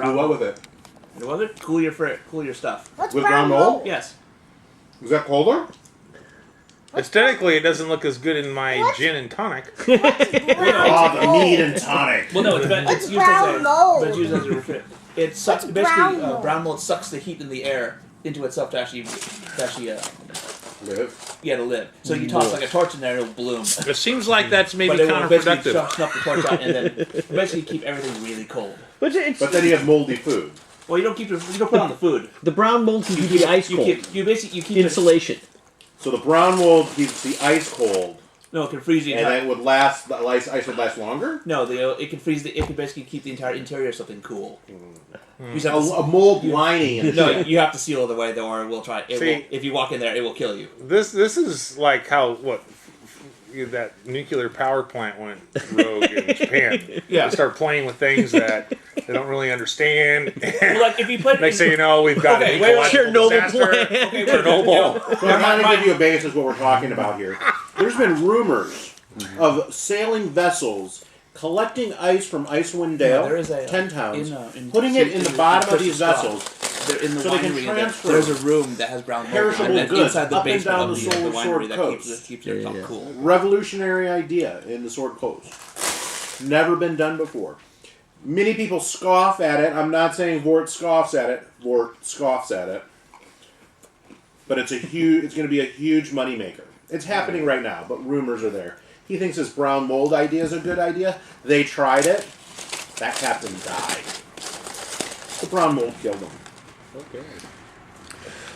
Do what with it? What with it? Cool your stuff. What's With brown brown mold? mold? Yes. Is that colder? Aesthetically, it doesn't look as good in my gin and tonic. What's brown Oh, the mold? mead and tonic. Well, no, it's What's used brown as a mold? but it's used as a refrigerant. It sucks. What's Basically, brown mold? brown mold sucks the heat in the air into itself to actually Live. to live. So you toss like a torch in there, it'll bloom. It seems like that's maybe But it will basically counterproductive. snuff the torch out and then basically keep everything really cold. But it's, But then you have moldy food. Well, you don't put on the food. the brown mold can keep the ice cold. You keep Insulation. So the brown mold keeps the ice cold, No, it can freeze the and entire. it would last. The ice would last longer. No, it can freeze it can basically keep the entire interior of something cool. You just A, have to- a mold lining. In no, you have to seal it away, though, or it will try. It See- will, if you walk in there, it will kill you. This is like how that nuclear power plant went rogue in Japan. Yeah. They start playing with things that they don't really understand. Well, like if you put Next thing you know, we've got Okay, an wait, ecological Chernobyl disaster. plant. Okay, Chernobyl. So I'm trying to give you a basis what we're talking about here. There's been rumors of sailing vessels collecting ice from Icewind Dale, Yeah, there is a, 10 towns, in putting it in the bottom of these vessels, in the so they can winery, transfer there's a room that has brown mold, perishable and then goods inside the up and basement down of the the Solar winery Sword that Coast. keeps your stuff Yeah. cool. Revolutionary idea in the Sword Coast. Never been done before. Many people scoff at it. I'm not saying Vort scoffs at it. Vort scoffs at it. But it's going to be a huge moneymaker. It's happening right now, but rumors are there. He thinks his brown mold idea is a good idea. They tried it. That captain died. The brown mold killed him. Okay.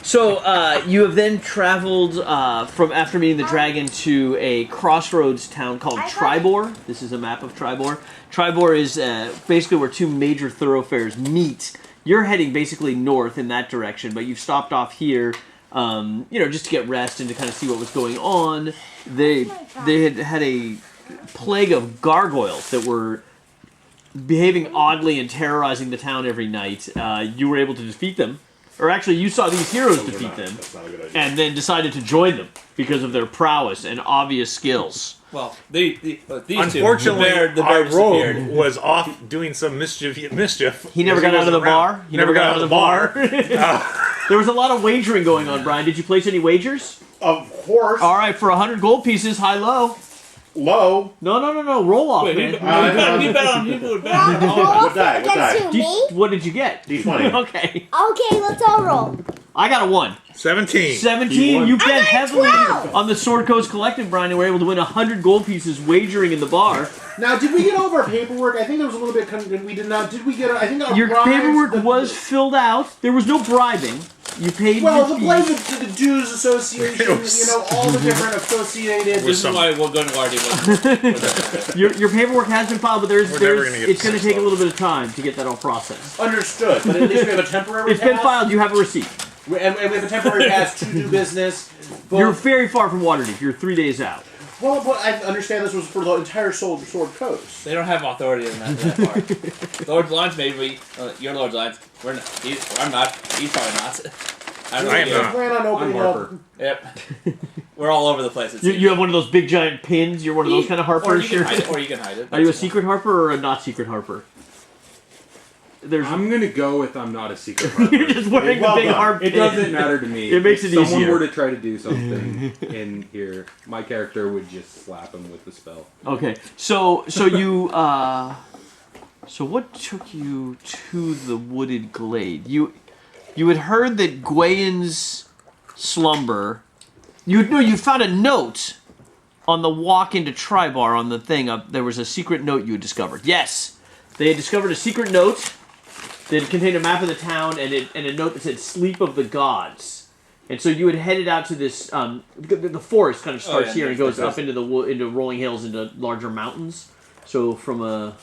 So you have then traveled from after meeting the dragon to a crossroads town called Tribor. This is a map of Tribor. Tribor is basically where two major thoroughfares meet. You're heading basically north in that direction, but you've stopped off here, just to get rest and to kind of see what was going on. They had a plague of gargoyles that were behaving oddly and terrorizing the town every night. You were able to defeat them. Or actually, you saw these heroes defeat them, That's not a good idea. and then decided to join them because of their prowess and obvious skills. Well, these Unfortunately, two, the bear our rogue disappeared. was off doing some mischief. He never got out of the wasn't bar. around. He never got out of the bar. There was a lot of wagering going on, Brian. Did you place any wagers? Of course, All right, for 100 gold pieces, high-low. low. No. Roll off, Wait, man. we bet on who would bet. What die? What die? Against who, me? What did you get? D20. Okay. Okay, let's all roll. I got a 1. 17. 17. You bet got a heavily 12. on the Sword Coast Collective, Brian, and were able to win 100 gold pieces wagering in the bar. Now, did we get over our paperwork? I think there was a little bit. We did not. Did we get? I think our Your bribes- paperwork was filled out. There was no bribing. You paid Well, your the blame fees. the Jews Association. All the different associated. This is why we're going to argue with. Your paperwork has been filed, but We're never gonna get it's going to to take a this little bit of time to get that all processed. Understood, but at least we have a temporary. It's been pass. filed. You have a receipt. And we have a temporary pass to do business. But, You're very far from Waterdeep. You're 3 days out. well, but I understand this was for the entire Sword Coast. They don't have authority in that part. Lord Lines, maybe. Your Lord Lines. We're not. I'm not. He's probably not. I am We not. plan on opening I'm up. Harper. Yep. We're all over the place. You have one of those big giant pins. You're one of those kind of Or harpers. you can hide it. Or you can hide it. Are you a secret harper or a not secret harper? There's. I'm gonna go with I'm not a secret harper. You're just wearing Well the big done. harp It pin. doesn't matter to me. It makes it if someone easier. were to try to do something in here, my character would just slap him with the spell. Okay, so you so what took you to the wooded glade? You had heard that Gwayen's slumber. You found a note on the walk into Tribar on the thing. There was a secret note you had discovered. Yes, they had discovered a secret note that contained a map of the town and a note that said "Sleep of the Gods." And so you had headed out to this. The forest kind of starts here and goes up into into rolling hills into larger mountains. So from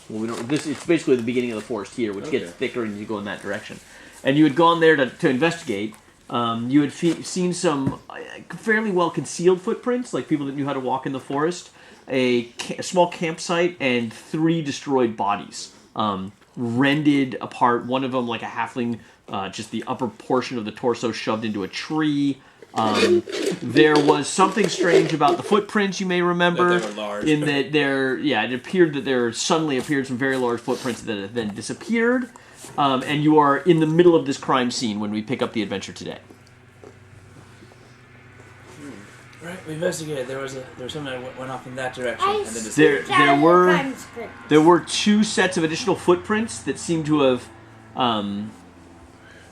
it's basically the beginning of the forest here, which gets thicker and you go in that direction. And you had gone there to investigate. You had seen some fairly well concealed footprints, like people that knew how to walk in the forest. A small campsite and 3 destroyed bodies, rended apart. One of them like a halfling, just the upper portion of the torso shoved into a tree. There was something strange about the footprints, you may remember. That they were large. In that it appeared that there suddenly appeared some very large footprints that had then disappeared. and you are in the middle of this crime scene when we pick up the adventure today. Right, we investigated. There was something that went off in that direction, I and then see disappeared. There were two sets of additional footprints that seem to have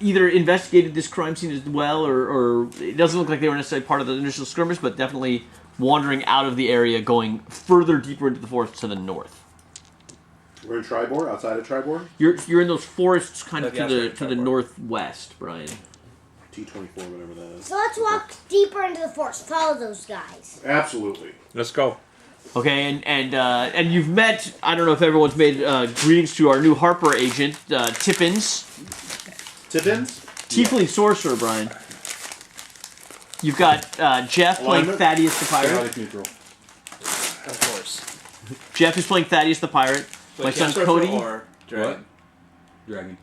either investigated this crime scene as well, or it doesn't look like they were necessarily part of the initial skirmish, but definitely wandering out of the area, going further deeper into the forest to the north. We're in Tribord, outside of Tribord. You're in those forests kind of Yeah, to the Tribord. northwest, Brian. T24, whatever that is. So let's walk deeper into the forest. Follow those guys. Absolutely. Let's go. Okay, and you've met. I don't know if everyone's made greetings to our new Harper agent, Tippins, Tippins? Tiefling Sorcerer, Brian. You've got Jeff playing Alignment? Thaddeus the Pirate. Chaotic neutral. Of course. Jeff is playing Thaddeus the Pirate. Wait, My son Jasper Cody. Or Dragon? Dragon.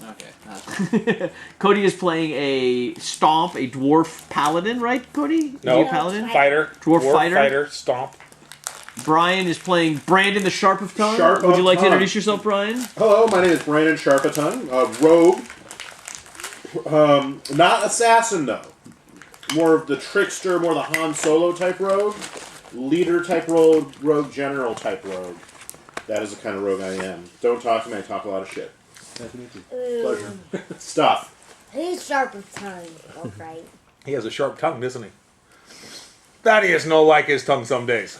Okay. Cody is playing a Stomp, a dwarf paladin, right, Cody? Is No. he a paladin? Fighter. Dwarf fighter? Stomp. Brian is playing Brandon the Sharp of Tongue. Sharp Would you of like to Tongue. introduce yourself, Brian? Hello, my name is Brandon Sharpaton, rogue. Not assassin, though. More of the trickster, more the Han Solo type rogue. Leader type rogue, general type rogue. That is the kind of rogue I am. Don't talk to me, I talk a lot of shit. Nice to meet you. Pleasure. Stuff. He's sharp with tongue. Alright. He has a sharp tongue, doesn't he? Thaddeus no like his tongue some days.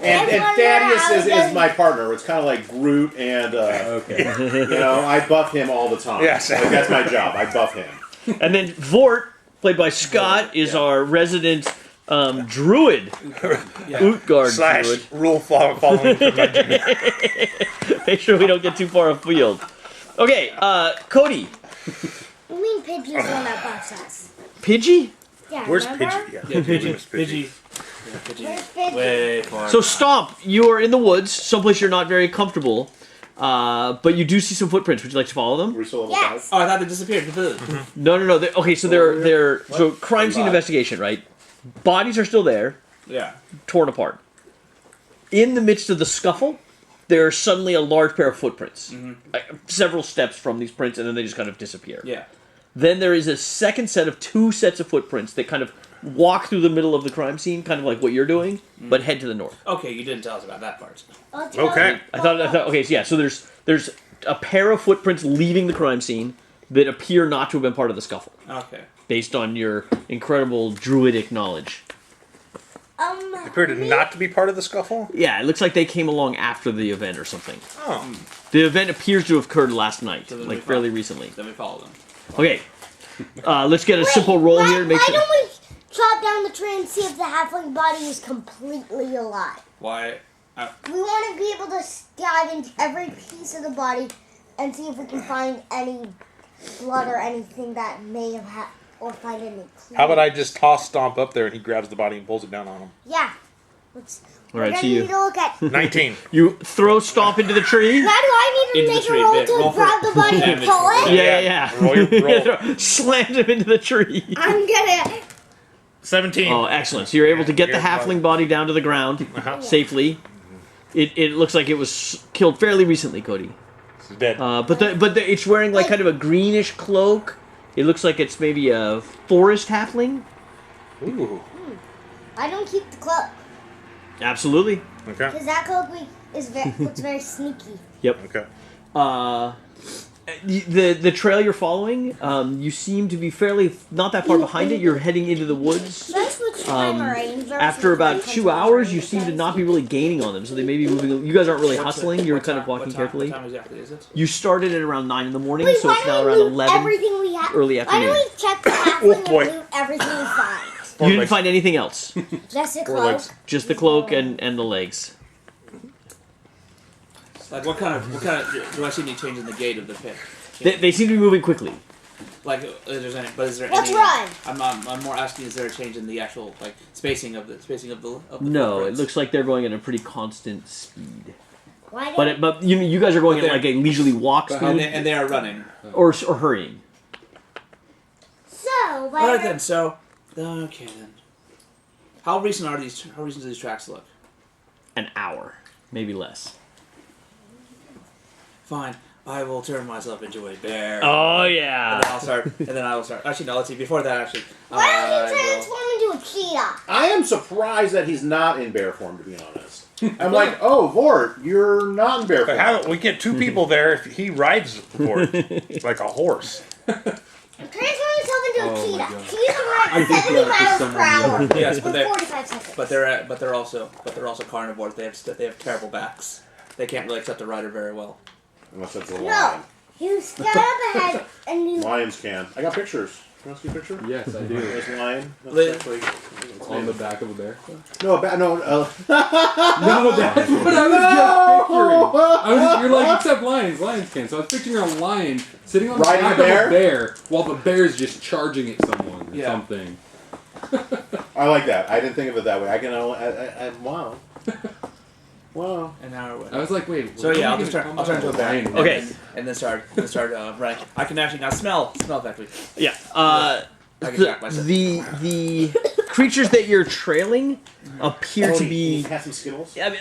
And Thaddeus is my partner. It's kind of like Groot and, Okay. I buff him all the time. Yes. Like, that's my job. I buff him. And then Vort, played by Scott, is our resident druid. Utgard Slash druid. rule following curmudgeon. Make sure we don't get too far afield. Okay, Cody. You mean Pidgey's the one that buffs us? Pidgey? Yeah, Where's remember? Pidgey? Yeah, Yeah, Pidgey. Where's Pidgey? Yeah, Pidgey. Where's Pidgey? Way far. So Stomp, you are in the woods, someplace you're not very comfortable, but you do see some footprints. Would you like to follow them? We're still level Yes. Oh, I thought they disappeared completely. No. Okay, so they're so crime scene investigation, right? Bodies are still there, Yeah. torn apart. In the midst of the scuffle, there's suddenly a large pair of footprints, several steps from these prints, and then they just kind of disappear. Yeah. Then there is a second set of two sets of footprints that kind of walk through the middle of the crime scene, kind of like what you're doing, but head to the north. Okay, you didn't tell us about that part. Let's go. Okay. I thought okay, so yeah, so there's a pair of footprints leaving the crime scene that appear not to have been part of the scuffle, Okay. based on your incredible druidic knowledge. Appeared to not to be part of the scuffle? Yeah, it looks like they came along after the event or something. Oh. The event appears to have occurred last night, So then like we fairly follow- recently. Then we follow them. Okay, let's get a simple roll why, here to make why sure. don't we chop down the tree and see if the halfling body is completely alive? Why? We want to be able to dive into every piece of the body and see if we can find any blood or anything that may have or find any clues. How about I just toss Stomp up there and he grabs the body and pulls it down on him? Yeah. All We're right, gonna so you need to look at. 19. you throw Stomp into the tree. How do I need to Into the make tree, a roll bit. to Roll for grab the body and damage. pull it? Yeah. Roll your roll. Slammed him into the tree. I'm gonna. 17. Oh, excellent. So you're able to get the Here's halfling body down to the ground safely. It looks like it was killed fairly recently, Cody. It's dead. But it's wearing like kind of a greenish cloak. It looks like it's maybe a forest halfling. Ooh. I don't keep the cloak Absolutely. Okay. because that cloak looks very sneaky. Yep. Okay. The trail you're following, you seem to be fairly not that far behind it. You're heading into the woods. Let's switch time range. versus After about time 2 hours, you range. seem to not be really gaining on them, so they may be moving. You guys aren't really hustling. You're What kind of time- walking what carefully. What time exactly is it? You started at around 9 in the morning, Wait, so why it's now don't we around loot 11. Everything we have. early Why afternoon. don't we check the halfling boy. and loot everything we find? You didn't find anything else, Just a Four cloak. legs. just the cloak and the legs. Like what kind of do I see any change in the gait of the pit? They seem to be moving quickly. Like is there Let's any? run. I'm more asking, is there a change in the actual like spacing of the No, it footprints? looks like they're going at a pretty constant speed. Why don't But you guys are going But at like a leisurely walk and speed they are running. or hurrying. So, All why right then. So okay then. How recent do these tracks look? An hour, maybe less. Fine. I will turn myself into a bear. Oh And yeah. then I'll start. And then I will start. Actually, no. Let's see. Before that, actually, Why don't I you transform into a cheetah? I am surprised that he's not in bear form, to be honest. I'm like, oh, Vort, you're not in bear But form. how we get 2 people there if he rides Vort like a horse? Transform yourself into a Oh my cheetah. God. Cheetahs can I run think 70 that is miles per someone hour new. Yes, in but they're 45 seconds. but they're also carnivores. They have terrible backs. They can't really accept a rider very well. Unless that's a No. lion. You stand up ahead and you... Lions can. I got pictures. You want to see a picture? Yes, I do. There's a lion. That's Li- actually, On the back of a bear. no, No, that's what I was just picturing. You're like, except lions. Lions can. So I was picturing a lion sitting on the Riding back a bear? of a bear while the bear's just charging at someone or Yeah. something. I like that. I didn't think of it that way. I can. Wow. Wow. And now we're I was like, wait. So when yeah, are I'll we just gonna turn. come I'll turn out into a with bear. lion? Okay. And then start running. I can actually now smell effectively. Yeah. I can track myself. The creatures that you're trailing appear to Can you be. have some Skittles? I mean,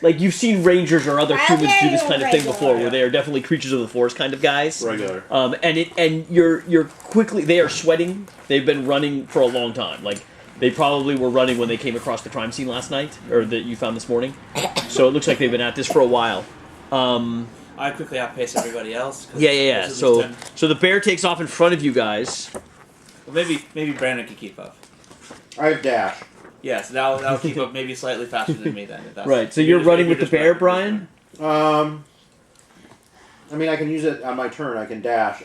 like you've seen rangers or other humans do this kind of thing Regular. before, where they are definitely creatures of the forest kind of guys. Regular. And you're quickly. They are sweating. They've been running for a long time. Like they probably were running when they came across the crime scene last night, or that you found this morning. So it looks like they've been at this for a while. I quickly outpace everybody else. 'cause Yeah. there's at least So 10. so the bear takes off in front of you guys. Well, maybe Brandon can keep up. I have dash. Yes, that'll keep up maybe slightly faster than me then. If that's, Right. So if you're just- running if with the you're just bear, running. Brian. I mean, I can use it on my turn. I can dash.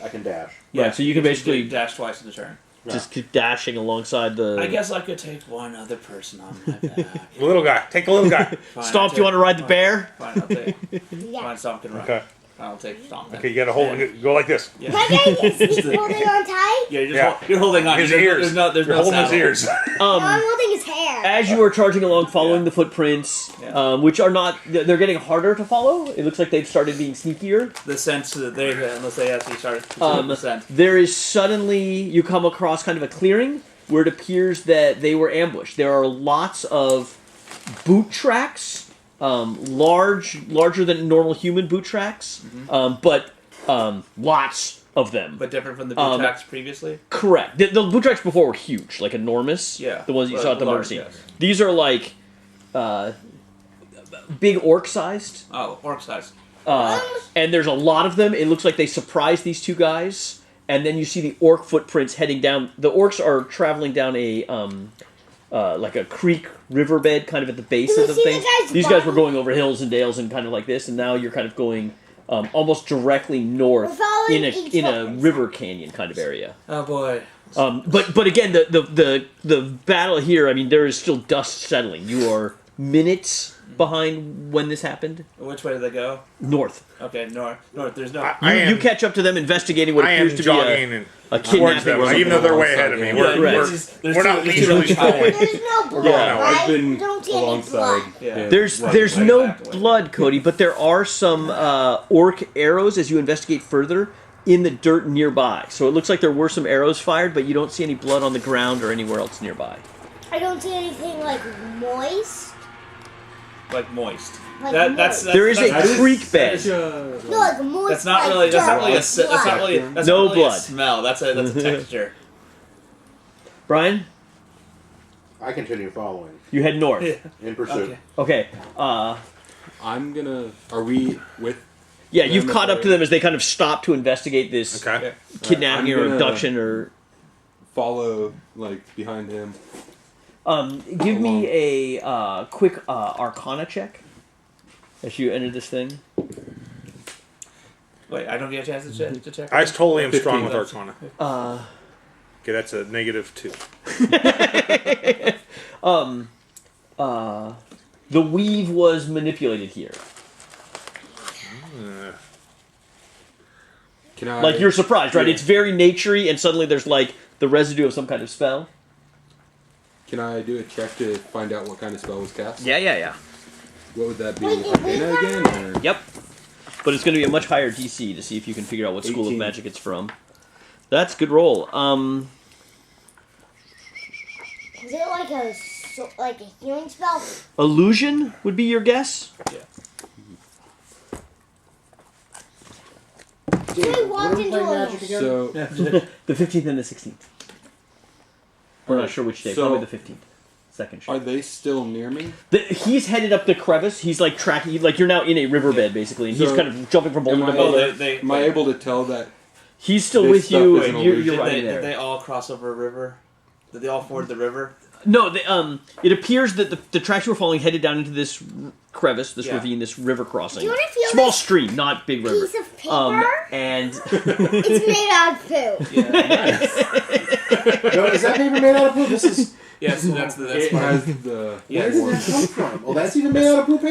Yeah, Right, so you can just basically- dash twice in the turn. Just keep dashing alongside the. I guess I could take one other person on my back. Little guy. Take the little guy. Fine, Stomp, do you want to ride the bear? Fine, I'll take. Yeah. Fine, Stomp can run. Okay. I'll take Stomp. then. Okay, you gotta hold. Go like this. Yeah. He's holding on tight. Yeah, Yeah. You're holding on. His There's ears. There's You're no holding his saddle. ears. No, I'm holding his hair. As you are charging along, following Yeah. the footprints, Yeah. which are not, they're getting harder to follow. It looks like they've started being sneakier. The sense that they unless they actually start Um, the scent. There is suddenly, you come across kind of a clearing where it appears that they were ambushed. There are lots of boot tracks, larger than normal human boot tracks, but lots of them. But different from the boot tracks previously. Correct. The boot tracks before were huge, like enormous. Yeah, The ones you but saw at the murder large, scene. yes. These are like big orc-sized. Oh, orc size. And there's a lot of them. It looks like they surprised these two guys, and then you see the orc footprints heading down. The orcs are traveling down a like a creek riverbed, kind of at the base Do of we the see thing. the guy's These guys body? were going over hills and dales and kind of like this, and now you're kind of going almost directly north We're following in each a footprint. river canyon kind of area. Oh boy. But again, the battle here. I mean, there is still dust settling. You are minutes behind when this happened. Which way do they go? North. Okay, north. There's no. You catch up to them investigating what I am appears to be jogging a and kidnapping towards them, or something. even though they're way ahead of me. Yeah, We're, right. we're not leisurely following. There's no blood, Yeah. No, right? I've been We don't see any alongside. blood. Yeah. him. There's Right no back away. blood, Cody, but there are some orc arrows as you investigate further in the dirt nearby. So it looks like there were some arrows fired, but you don't see any blood on the ground or anywhere else nearby. I don't see anything like moist. Like moist. Like That's There is a that's- creek bed. No, like moist. That's not like really. That's not dirt, really a. like That's not blood. really. That's No not really blood. A smell. That's a texture. Brian, I continue following you head north. in pursuit. Okay. Okay. I'm gonna. Are we with? Yeah, you've Them caught up to or- them as they kind of stop to investigate this Okay. kidnapping I'm or gonna- abduction or. Follow like behind him. Give me a quick Arcana check as you enter this thing. Wait, I don't get a chance to check. I totally am strong 15. with Arcana. Okay, that's a -2. The weave was manipulated here. Can I? Like you're surprised, right? Yeah. It's very naturey, and suddenly there's like the residue of some kind of spell. Can I do a check to find out what kind of spell was cast? Yeah. What would that be? Wait, did we Arcana again? Or? Yep. But it's going to be a much higher DC to see if you can figure out what school of 18. magic it's from. That's a good roll. Is it like a healing spell? Illusion would be your guess. Yeah. actually walked What are we into playing a Magic again? So The 15th and the 16th. We're not sure which day. So- Probably the 15th. Second shift. are they still near me? He's headed up the crevice. He's like tracking. Like you're now in a riverbed basically, and he's So, kind of jumping from boulder am to I- boulder. Am I able to tell that? He's still this with stuff you, is and an you're illusion? running Did there. they all cross over a river? Did they all ford the river? No, it appears that the tracks you were following headed down into this crevice, this Yeah. ravine, this river crossing. Do you want to feel Small this stream, not big river. piece of paper? And It's made out of poo. Yeah. No, is that paper made out of poop? This is. Yes, that's It part. has the. Yeah. Where did that come from? Oh, that's even made out of poop paper?